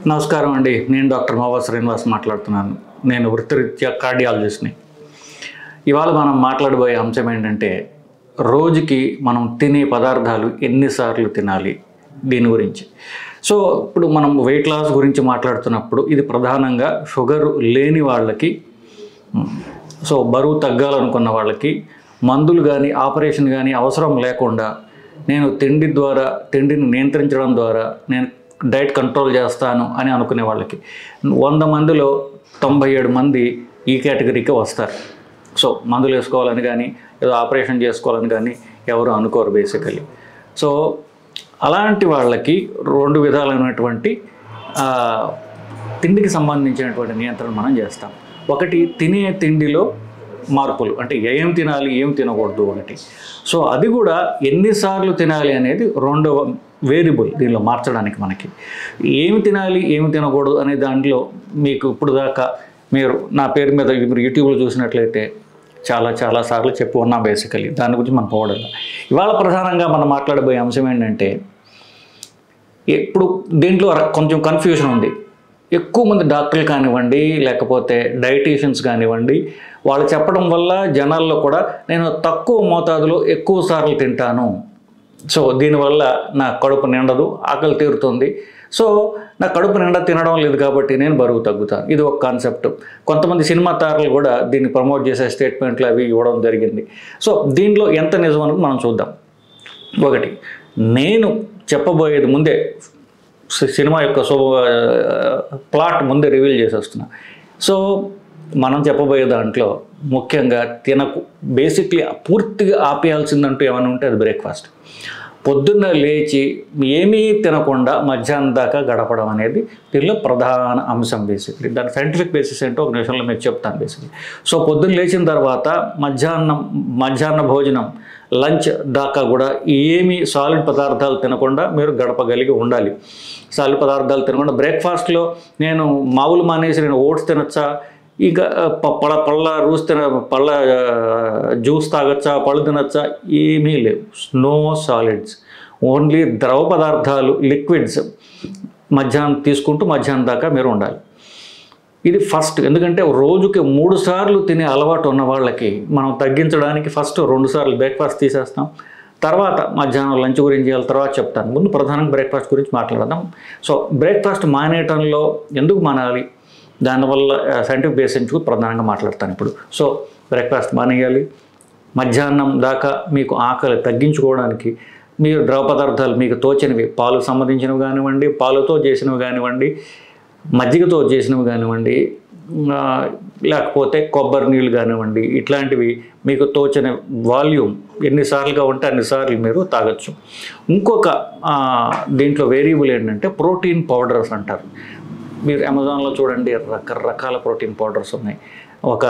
నమస్కారం అండి. నేను డాక్టర్ మోవా శ్రీనివాస్ మాట్లాడుతున్నాను. నేను వృత్తిరీత్యా కార్డియాలజిస్ట్ని. ఇవాళ మనం మాట్లాడబోయే అంశం ఏంటంటే, రోజుకి మనం తినే పదార్థాలు ఎన్నిసార్లు తినాలి దీని గురించి. సో ఇప్పుడు మనం వెయిట్ లాస్ గురించి మాట్లాడుతున్నప్పుడు ఇది ప్రధానంగా షుగర్ లేని వాళ్ళకి, సో బరువు తగ్గాలనుకున్న వాళ్ళకి మందులు కానీ ఆపరేషన్ కానీ అవసరం లేకుండా నేను తిండిని నియంత్రించడం ద్వారా నేను డైట్ కంట్రోల్ చేస్తాను అని అనుకునే వాళ్ళకి 100 మందిలో 97 మంది ఈ కేటగిరీకి వస్తారు. సో మందులు వేసుకోవాలని కానీ ఏదో ఆపరేషన్ చేసుకోవాలని కానీ ఎవరు అనుకోరు బేసికలీ. సో అలాంటి వాళ్ళకి 2 విధాలైనటువంటి తిండికి సంబంధించినటువంటి నియంత్రణ మనం చేస్తాం. ఒకటి తినే తిండిలో మార్పులు, అంటే ఏం తినాలి ఏం తినకూడదు ఒకటి. సో అది కూడా ఎన్నిసార్లు తినాలి అనేది రెండవ వేరియబుల్ దీనిలో మార్చడానికి. మనకి ఏమి తినాలి ఏమి తినకూడదు అనే దాంట్లో మీకు ఇప్పుడు దాకా మీరు నా పేరు మీద మీరు యూట్యూబ్లో చూసినట్లయితే చాలా సార్లు చెప్పు ఉన్నాం బేసికలీ. దాని గురించి మనం పోవడం. ఇవాళ ప్రధానంగా మనం మాట్లాడబోయే అంశం ఏంటంటే, ఇప్పుడు దీంట్లో కొంచెం కన్ఫ్యూజన్ ఉంది. ఎక్కువ మంది డాక్టర్లు కానివ్వండి, లేకపోతే డైటీషియన్స్ కానివ్వండి, వాళ్ళు చెప్పడం వల్ల జనాల్లో కూడా నేను తక్కువ మోతాదులో ఎక్కువ సార్లు తింటాను, సో దీనివల్ల నా కడుపు నిండదు, ఆకలి తీరుతుంది, సో నా కడుపు నిండా తినడం లేదు కాబట్టి నేను బరువు తగ్గుతాను. ఇది ఒక కాన్సెప్ట్. కొంతమంది సినిమా తారలు కూడా దీన్ని ప్రమోట్ చేసే స్టేట్మెంట్లు అవి ఇవ్వడం జరిగింది. సో దీంట్లో ఎంత నిజం అనేది మనం చూద్దాం. ఒకటి, నేను చెప్పబోయేది ముందే సినిమా యొక్క ప్లాట్ ముందే రివీల్ చేసేస్తున్నా. సో మనం చెప్పబోయే దాంట్లో ముఖ్యంగా బేసిక్లీ పూర్తిగా ఆపేయాల్సిందంటూ ఏమైనా ఉంటే అది బ్రేక్ఫాస్ట్. పొద్దున్న లేచి ఏమీ తినకుండా మధ్యాహ్నం దాకా గడపడం అనేది దీనిలో ప్రధాన అంశం బేసిక్లీ. దాని సైంటిఫిక్ బేసిస్ ఏంటో ఒక నిమిషంలో మీకు చెప్తాను బేసిక్లీ. సో పొద్దున్న లేచిన తర్వాత మధ్యాహ్న భోజనం లంచ్ దాకా కూడా ఏమీ సాలిడ్ పదార్థాలు తినకుండా మీరు గడపగలిగి ఉండాలి. సాలిడ్ పదార్థాలు తినకుండా బ్రేక్ఫాస్ట్లో నేను మామూలు మానేసి నేను ఓట్స్ తినచ్చా, ఇంకా పళ్ళ జ్యూస్ తాగొచ్చా, పళ్ళు తినచ్చా, ఏమీ లేవు. నో సాలిడ్స్, ఓన్లీ ద్రవ పదార్థాలు, లిక్విడ్స్ మధ్యాహ్నం తీసుకుంటూ మధ్యాహ్నం దాకా మీరు ఉండాలి. ఇది ఫస్ట్. ఎందుకంటే రోజుకి 3 సార్లు తినే అలవాటు ఉన్న వాళ్ళకి మనం తగ్గించడానికి ఫస్ట్ 2 సార్లు బ్రేక్ఫాస్ట్ తీసేస్తాం. తర్వాత మధ్యాహ్నం లంచ్ గురించి చేయాలి, తర్వాత చెప్తాను. ముందు ప్రధానంగా బ్రేక్ఫాస్ట్ గురించి మాట్లాడదాం. సో బ్రేక్ఫాస్ట్ మానేయటంలో ఎందుకు మానాలి, దానివల్ల సైంటిఫిక్ బేసిస్ ప్రధానంగా మాట్లాడతాను ఇప్పుడు. సో బ్రేక్ఫాస్ట్ మానేయాలి. మధ్యాహ్నం దాకా మీకు ఆకలి తగ్గించుకోవడానికి మీరు ద్రవ పదార్థాలు మీకు తోచినవి, పాలకు సంబంధించినవి కానివ్వండి, పాలతో చేసినవి కానివ్వండి, మజ్జిగతో చేసినవి కానివ్వండి, లేకపోతే కొబ్బరి నీళ్ళు కానివ్వండి, ఇట్లాంటివి మీకు తోచిన వాల్యూమ్ ఎన్నిసార్లుగా ఉంటే అన్నిసార్లు మీరు తాగొచ్చు. ఇంకొక దీంట్లో వేరియబుల్ ఏంటంటే ప్రోటీన్ పౌడర్స్ అంటారు. మీరు అమెజాన్లో చూడండి, రకరకాల ప్రోటీన్ పౌడర్స్ ఉన్నాయి. ఒక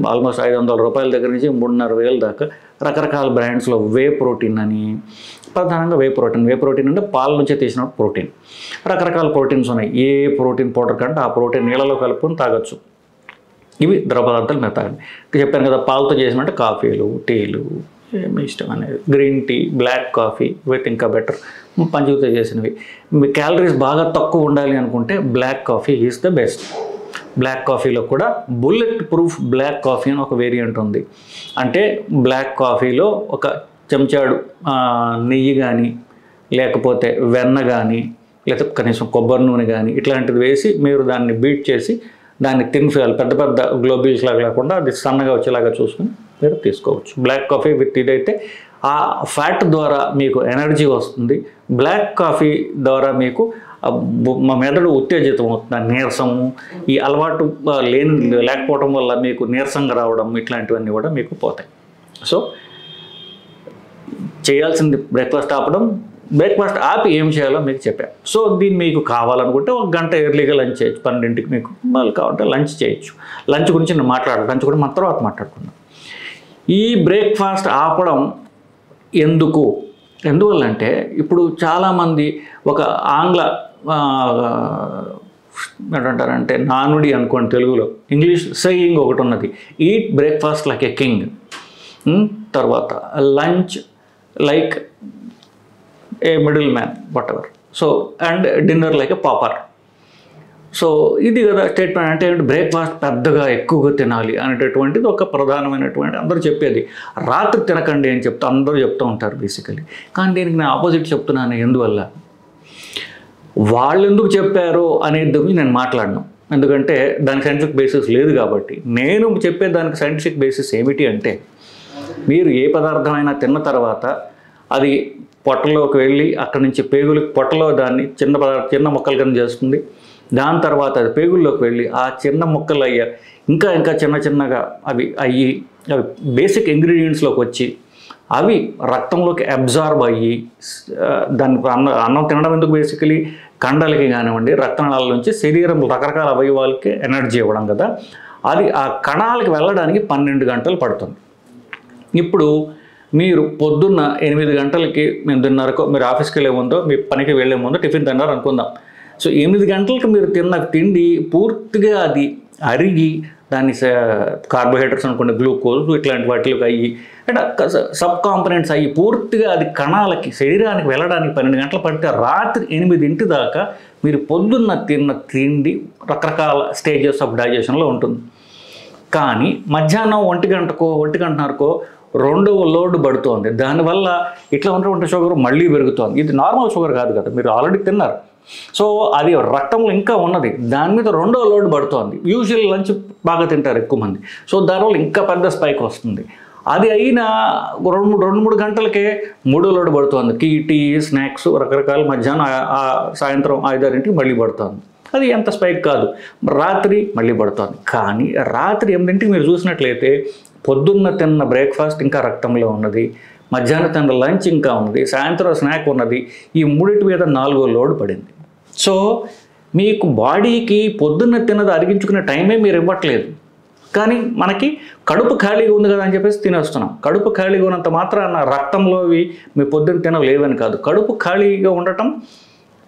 ఆల్మోస్ట్ 500 రూపాయల దగ్గర నుంచి 3,500 దాకా రకరకాల బ్రాండ్స్లో వే ప్రోటీన్ అని, ప్రధానంగా వే ప్రోటీన్ అంటే పాల నుంచే తీసిన ప్రోటీన్. రకరకాల ప్రోటీన్స్ ఉన్నాయి. ఏ ప్రోటీన్ పౌడర్ కంటే ఆ ప్రోటీన్ నీళ్ళలో కలుపుకొని తాగొచ్చు. ఇవి ద్రవ పదార్థాలు మీరు తాగండి. చెప్పాను కదా, పాలతో చేసినట్టు కాఫీలు, టీలు, ఏమి ఇష్టం అనేది, green tea, black coffee with ఇంకా బెటర్, పంచదారతో చేసినవి. మీ క్యాలరీస్ బాగా తక్కువ ఉండాలి అనుకుంటే black coffee is the best. Black కాఫీలో కూడా బుల్లెట్ ప్రూఫ్ బ్లాక్ కాఫీ అని ఒక వేరియంట్ ఉంది. అంటే బ్లాక్ కాఫీలో ఒక చెంచాడు నెయ్యి కానీ, లేకపోతే వెన్న కానీ, లేకపోతే కనీసం కొబ్బరి నూనె కానీ ఇట్లాంటిది వేసి మీరు దాన్ని బీట్ చేసి దాన్ని తినిఫేయాలి. పెద్ద పెద్ద గ్లోబుల్స్ లాగా లేకుండా అది సన్నగా వచ్చేలాగా చూసుకుని మీరు తీసుకోవచ్చు. బ్లాక్ కాఫీ విత్ ఇదైతే ఆ ఫ్యాట్ ద్వారా మీకు ఎనర్జీ వస్తుంది. బ్లాక్ కాఫీ ద్వారా మీకు మా మెదడు ఉత్తేజితం అవుతుంది. నీరసము, ఈ అలవాటు లేకపోవడం వల్ల మీకు నీరసంగా రావడం, ఇట్లాంటివన్నీ కూడా మీకు పోతాయి. సో చేయాల్సింది బ్రేక్ఫాస్ట్ ఆపడం. బ్రేక్ఫాస్ట్ ఆపి ఏం చేయాలో మీకు చెప్పాను. సో దీన్ని మీకు కావాలనుకుంటే 1 గంట ఎర్లీగా లంచ్ చేయొచ్చు. 12కి మీకు మళ్ళీ కావాలంటే లంచ్ చేయొచ్చు. లంచ్ గురించి నేను మాట్లాడాలి, లంచ్ కూడా మన తర్వాత మాట్లాడుకుందాం. ఈ బ్రేక్ఫాస్ట్ ఆపడం ఎందువల్లంటే, ఇప్పుడు చాలామంది ఒక ఆంగ్ల ఏంటంటారంటే నానుడి అనుకోండి, తెలుగులో ఇంగ్లీష్ సేయింగ్ ఒకటి ఉన్నది, eat breakfast like a king. తర్వాత lunch like a middle man, whatever. So and dinner like a pauper. So ఇది కదా స్టేట్మెంట్. అంటే బ్రేక్ఫాస్ట్ పెద్దగా ఎక్కువగా తినాలి అనేటటువంటిది ఒక ప్రధానమైనటువంటి అందరూ చెప్పేది. రాత్రి తినకండి అని అందరూ చెప్తూ ఉంటారు బేసికలీ. కానీ దీనికి నేను ఆపోజిట్ చెప్తున్నాను. ఎందువల్ల వాళ్ళు ఎందుకు చెప్పారో అనేది నేను మాట్లాడను, ఎందుకంటే దానికి సైంటిఫిక్ బేసిస్ లేదు కాబట్టి. నేను చెప్పే దానికి సైంటిఫిక్ బేసిస్ ఏమిటి అంటే, మీరు ఏ పదార్థమైనా తిన్న తర్వాత అది పొట్టలోకి వెళ్ళి అక్కడి నుంచి పొట్టలో దాన్ని చిన్న ముక్కలు కింద చేస్తుంది. దాని తర్వాత అది పేగుల్లోకి వెళ్ళి ఆ చిన్న ముక్కలు ఇంకా చిన్నగా అవి బేసిక్ ఇంగ్రీడియంట్స్లోకి వచ్చి అవి రక్తంలోకి అబ్జార్బ్ అయ్యి దాని అన్నం తినడం ఎందుకు బేసికలీ కండలకి కానివ్వండి రక్తనాళాల నుంచి శరీరం రకరకాల అవయవాలకి ఎనర్జీ ఇవ్వడం కదా. అది ఆ కణాలకి వెళ్ళడానికి 12 గంటలు పడుతుంది. ఇప్పుడు మీరు పొద్దున్న 8 గంటలకి 8:30కో మీరు ఆఫీస్కి వెళ్ళే ముందో మీ పనికి వెళ్ళే ముందో టిఫిన్ తిన్నారు అనుకుందాం. సో 8 గంటలకు మీరు తిన్న తిండి పూర్తిగా అది అరిగి దాన్ని కార్బోహైడ్రేట్స్ అనుకోండి, గ్లూకోజ్ ఇట్లాంటి వాటికి అయ్యి అంటే సబ్ కాంపనెంట్స్ అయ్యి పూర్తిగా అది కణాలకి శరీరానికి వెళ్ళడానికి 12 గంటలు పడితే రాత్రి 8 దాకా మీరు పొద్దున్న తిన్న తిండి రకరకాల స్టేజెస్ ఆఫ్ డైజెషన్లో ఉంటుంది. కానీ మధ్యాహ్నం 1:30కో రెండవ లోడ్ పడుతోంది. దానివల్ల ఇట్లా ఉన్నటువంటి షుగర్ మళ్ళీ పెరుగుతోంది. ఇది నార్మల్ షుగర్ కాదు కదా, మీరు ఆల్రెడీ తిన్నారు. సో అది రక్తంలో ఇంకా ఉన్నది, దాని మీద రెండవ లోడ్ పడుతోంది. యూజువల్ లంచ్ బాగా తింటారు ఎక్కువ మంది, సో దానివల్ల ఇంకా పెద్ద స్పైక్ వస్తుంది. అది అయినా 2-3 గంటలకే మూడో లోడ్ పడుతోంది. టీ స్నాక్స్ రకరకాల మధ్యాహ్నం సాయంత్రం 5-6కి మళ్ళీ పడుతోంది. అది ఎంత స్పైక్ కాదు. రాత్రి మళ్ళీ పడుతోంది. కానీ రాత్రి 8కి మీరు చూసినట్లయితే పొద్దున్న తిన్న బ్రేక్ఫాస్ట్ ఇంకా రక్తంలో ఉన్నది, మధ్యాహ్నం తిన్న లంచ్ ఇంకా ఉన్నది, సాయంత్రం స్నాక్ ఉన్నది. ఈ మూడింటి మీద 4వ లోడ్ పడింది. సో మీకు బాడీకి పొద్దున్న తిన్నది అరిగించుకునే టైమే మీరు ఇవ్వట్లేదు. కానీ మనకి కడుపు ఖాళీగా ఉంది కదా అని చెప్పేసి తినేస్తున్నాం. కడుపు ఖాళీగా ఉన్నంత మాత్రాన రక్తంలోవి మీ పొద్దున్న తినలేవని కాదు. కడుపు ఖాళీగా ఉండటం,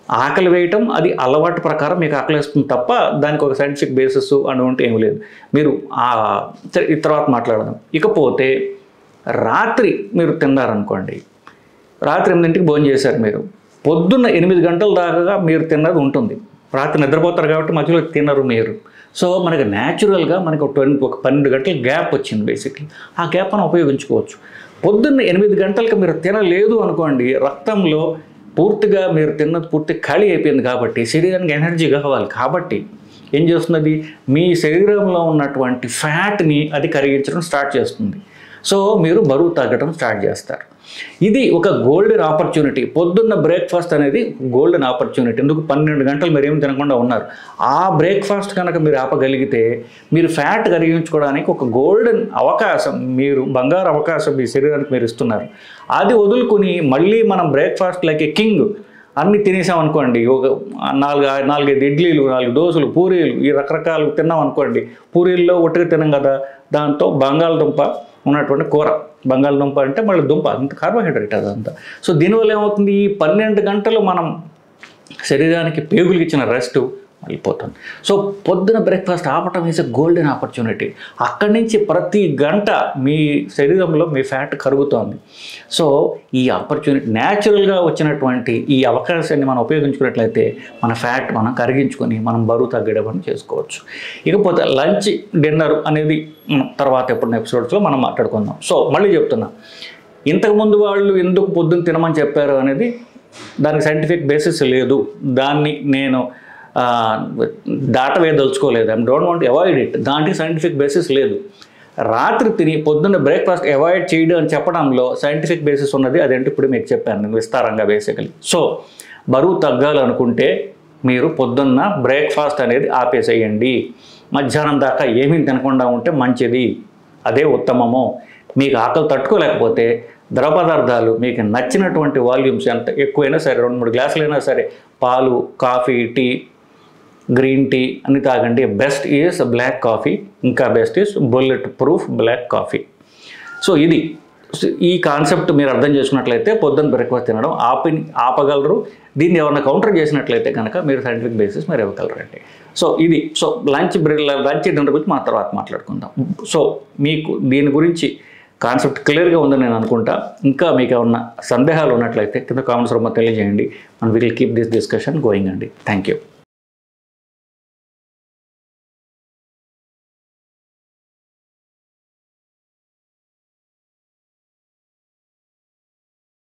ఆకలి వేయటం అది అలవాటు ప్రకారం మీకు ఆకలిస్తుంది తప్ప దానికి ఒక సైంటిఫిక్ బేసిస్ అనుకుంటే ఏమి లేదు. మీరు ఈ తర్వాత మాట్లాడదాం. ఇకపోతే రాత్రి మీరు తిన్నారనుకోండి, రాత్రి 8కి భోజనం చేశారు, మీరు పొద్దున్న 8 గంటల దాకా మీరు తిన్నది ఉంటుంది. రాత్రి నిద్రపోతారు కాబట్టి మధ్యలో తినరు మీరు. సో మనకి న్యాచురల్గా మనకి ఒక 12 గంటల గ్యాప్ వచ్చింది బేసిక్లీ. ఆ గ్యాప్ మనం ఉపయోగించుకోవచ్చు. పొద్దున్న 8 గంటలకు మీరు తినలేదు అనుకోండి, రక్తంలో పూర్తిగా మీరు తిన్నది పూర్తి ఖాళీ అయిపోయింది కాబట్టి శరీరానికి ఎనర్జీ కావాలి. కాబట్టి ఏం చేస్తున్నది, మీ శరీరంలో ఉన్నటువంటి ఫ్యాట్ని అది కరిగించడం స్టార్ట్ చేస్తుంది. సో మీరు బరువు తగ్గడం స్టార్ట్ చేస్తారు. ఇది ఒక గోల్డెన్ ఆపర్చునిటీ. పొద్దున్న బ్రేక్ఫాస్ట్ అనేది గోల్డెన్ ఆపర్చునిటీ. ఎందుకు 12 గంటలు మీరు ఏమి తినకుండా ఉన్నారు. ఆ బ్రేక్ఫాస్ట్ కనుక మీరు ఆపగలిగితే మీరు ఫ్యాట్ కరిగించుకోవడానికి ఒక గోల్డెన్ అవకాశం, మీరు బంగారు అవకాశం మీ శరీరానికి మీరు ఇస్తున్నారు. అది వదులుకుని మళ్ళీ మనం బ్రేక్ఫాస్ట్ లైక్ ఏ కింగ్ అన్నీ తినేసాం అనుకోండి, ఒక 4-5 ఇడ్లీలు, 4 దోశలు, పూరీలు ఈ రకరకాలు తిన్నాం అనుకోండి. పూరీల్లో ఒట్టిగా తిన్నాం కదా, దాంతో బంగాళదుంప ఉన్నటువంటి కూర, బంగాళదుంప అంటే మళ్ళీ దుంప అంత కార్బోహైడ్రేట్ అదంతా. సో దీనివల్ల ఏమవుతుంది, ఈ 12 గంటలు మనం శరీరానికి పేగులకి ఇచ్చిన రెస్ట్ వెళ్ళిపోతుంది. సో పొద్దున బ్రేక్ఫాస్ట్ ఆపటం ఈజ్ ఎ గోల్డెన్ ఆపర్చునిటీ. అక్కడి నుంచి ప్రతి గంట మీ శరీరంలో మీ ఫ్యాట్ కరుగుతోంది. సో ఈ ఆపర్చునిటీ న్యాచురల్గా వచ్చినటువంటి ఈ అవకాశాన్ని మనం ఉపయోగించుకున్నట్లయితే మన ఫ్యాట్ మనం కరిగించుకొని మనం బరువు తగ్గడం చేసుకోవచ్చు. ఇకపోతే లంచ్ డిన్నర్ అనేది తర్వాత ఎప్పుడున్న ఎపిసోడ్స్లో మనం మాట్లాడుకుందాం. సో మళ్ళీ చెప్తున్నా, ఇంతకుముందు వాళ్ళు ఎందుకు పొద్దున్న తినమని చెప్పారు అనేది దానికి సైంటిఫిక్ బేసిస్ లేదు. దాన్ని నేను దాటవేయదలుచుకోలేదు. I don't want avoid it. దాంట్లో సైంటిఫిక్ బేసిస్ లేదు. రాత్రి తిని పొద్దున్న బ్రేక్ఫాస్ట్ అవాయిడ్ చేయడం అని చెప్పడంలో సైంటిఫిక్ బేసిస్ ఉన్నది. అదేంటి ఇప్పుడు మీకు చెప్పాను నేను విస్తారంగా బేసికలీ. సో బరువు తగ్గాలనుకుంటే మీరు పొద్దున్న బ్రేక్ఫాస్ట్ అనేది ఆపేసేయండి. మధ్యాహ్నం దాకా ఏమీ తినకుండా ఉంటే మంచిది, అదే ఉత్తమము. మీకు ఆకలి తట్టుకోలేకపోతే ద్రవ పదార్థాలు మీకు నచ్చినటువంటి వాల్యూమ్స్ ఎంత ఎక్కువైనా సరే, 2-3 గ్లాసులైనా సరే, పాలు, కాఫీ, టీ, గ్రీన్ టీ అన్ని తాగండి. బెస్ట్ ఈజ్ బ్లాక్ కాఫీ, ఇంకా best is bulletproof black coffee. So ఇది ఈ కాన్సెప్ట్ మీరు అర్థం చేసుకున్నట్లయితే పొద్దున్న బ్రేక్ఫాస్ట్ తినడం ఆపగలరు. దీన్ని ఎవరైనా కౌంటర్ చేసినట్లయితే కనుక మీరు సైంటిఫిక్ బేసిస్ మీరు ఇవ్వగలరండి. సో ఇది లంచ్ డిన్నర్ గురించి మన తర్వాత మాట్లాడుకుందాం. సో మీకు దీని గురించి కాన్సెప్ట్ క్లియర్గా ఉందని నేను అనుకుంటా. ఇంకా మీకు ఏమన్నా సందేహాలు ఉన్నట్లయితే కింద కామెంట్స్ రూపంలో తెలియజేయండి. మనం will keep this discussion going అండి. Thank you.